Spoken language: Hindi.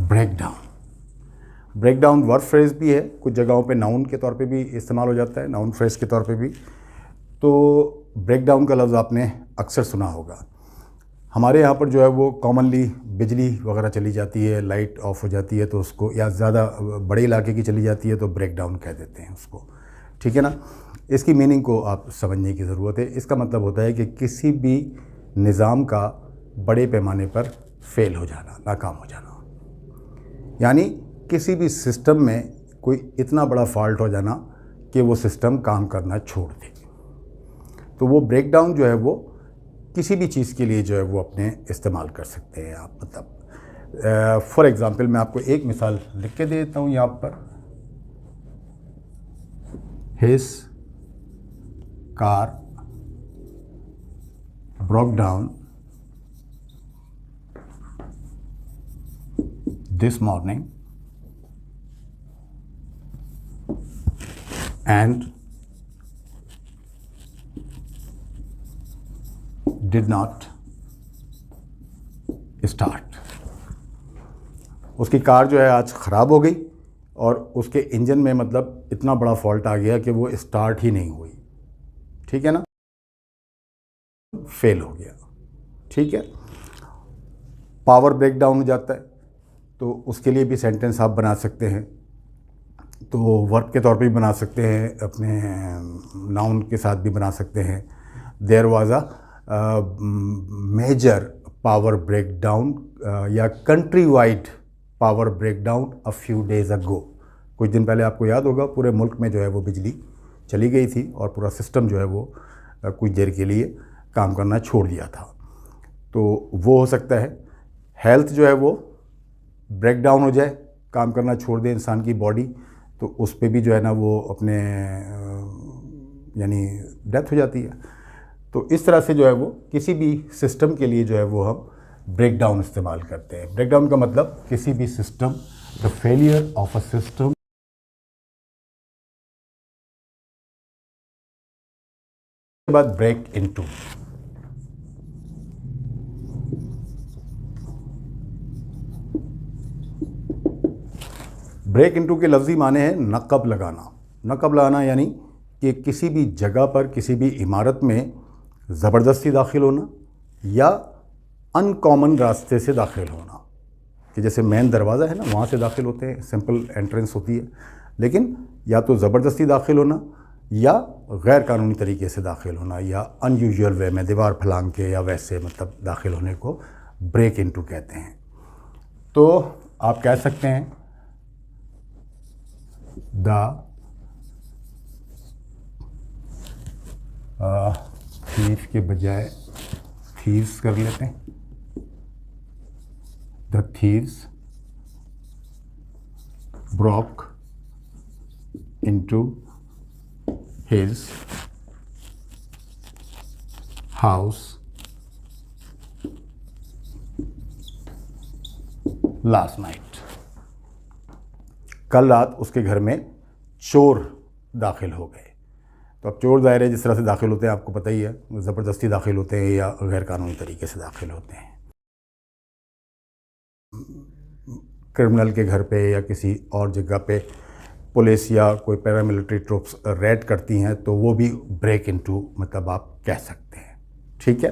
Break down. Break down verb phrase भी है, कुछ जगहों पे नाउन के तौर पे भी इस्तेमाल हो जाता है, नाउन फ्रेज के तौर पे भी। तो ब्रेक डाउन का लफ्ज़ आपने अक्सर सुना होगा। हमारे यहाँ पर जो है वो कॉमनली बिजली वगैरह चली जाती है, लाइट ऑफ हो जाती है तो उसको, या ज़्यादा बड़े इलाके की चली जाती है तो ब्रेक डाउन कह देते हैं उसको, ठीक है ना। इसकी मीनिंग को आप समझने की ज़रूरत है। इसका मतलब होता है कि किसी भी निज़ाम का बड़े पैमाने पर फेल हो जाना, नाकाम हो जाना, यानी किसी भी सिस्टम में कोई इतना बड़ा फॉल्ट हो जाना कि वो सिस्टम काम करना छोड़ दे। तो वो ब्रेक डाउन जो है वो किसी भी चीज़ के लिए जो है वो अपने इस्तेमाल कर सकते हैं आप। मतलब फॉर एग्ज़ाम्पल मैं आपको एक मिसाल लिख के दे देता हूँ यहाँ पर। His car broke down this morning and did not start। उसकी कार जो है आज ख़राब हो गई और उसके इंजन में मतलब इतना बड़ा फॉल्ट आ गया कि वो स्टार्ट ही नहीं हुई, ठीक है ना, फेल हो गया, ठीक है। पावर ब्रेक डाउन हो जाता है तो उसके लिए भी सेंटेंस आप बना सकते हैं। तो वर्ब के तौर पे भी बना सकते हैं, अपने नाउन के साथ भी बना सकते हैं। There was a major power breakdown या country wide power breakdown a few days ago. कुछ दिन पहले आपको याद होगा पूरे मुल्क में जो है वो बिजली चली गई थी और पूरा सिस्टम जो है वो कुछ देर के लिए काम करना छोड़ दिया था। तो वो हो सकता है। हेल्थ जो है वो ब्रेक डाउन हो जाए, काम करना छोड़ दे इंसान की बॉडी, तो उस पे भी जो है ना वो अपने यानी डेथ हो जाती है। तो इस तरह से जो है वो किसी भी सिस्टम के लिए जो है वो हम ब्रेक डाउन इस्तेमाल करते हैं। ब्रेक डाउन का मतलब किसी भी system, the failure of a system. के बाद ब्रेक इनटू। ब्रेक इनटू के लफ्ज़ी माने हैं नक़ब लगाना। नक़ब लगाना यानी कि किसी भी जगह पर, किसी भी इमारत में ज़बरदस्ती दाखिल होना या अनकॉमन रास्ते से दाखिल होना। कि जैसे मेन दरवाज़ा है ना, वहाँ से दाखिल होते हैं, सिंपल एंट्रेंस होती है, लेकिन या तो ज़बरदस्ती दाखिल होना या गैर कानूनी तरीके से दाखिल होना या अनयूजुअल वे में दीवार फलांग के या वैसे मतलब दाखिल होने को ब्रेक इनटू कहते हैं। तो आप कह सकते हैं थीफ के बजाय थीव्स कर लेते हैं। The thieves broke into his house last night. कल रात उसके घर में चोर दाखिल हो गए। तो अब चोर ज़ाहिर है जिस तरह से दाखिल होते हैं आपको पता ही है, ज़बरदस्ती दाखिल होते हैं या गैर कानूनी तरीके से दाखिल होते हैं। क्रिमिनल के घर पे या किसी और जगह पे पुलिस या कोई पैरामिलिट्री ट्रूप्स रेड करती हैं तो वो भी ब्रेक इनटू मतलब आप कह सकते हैं, ठीक है।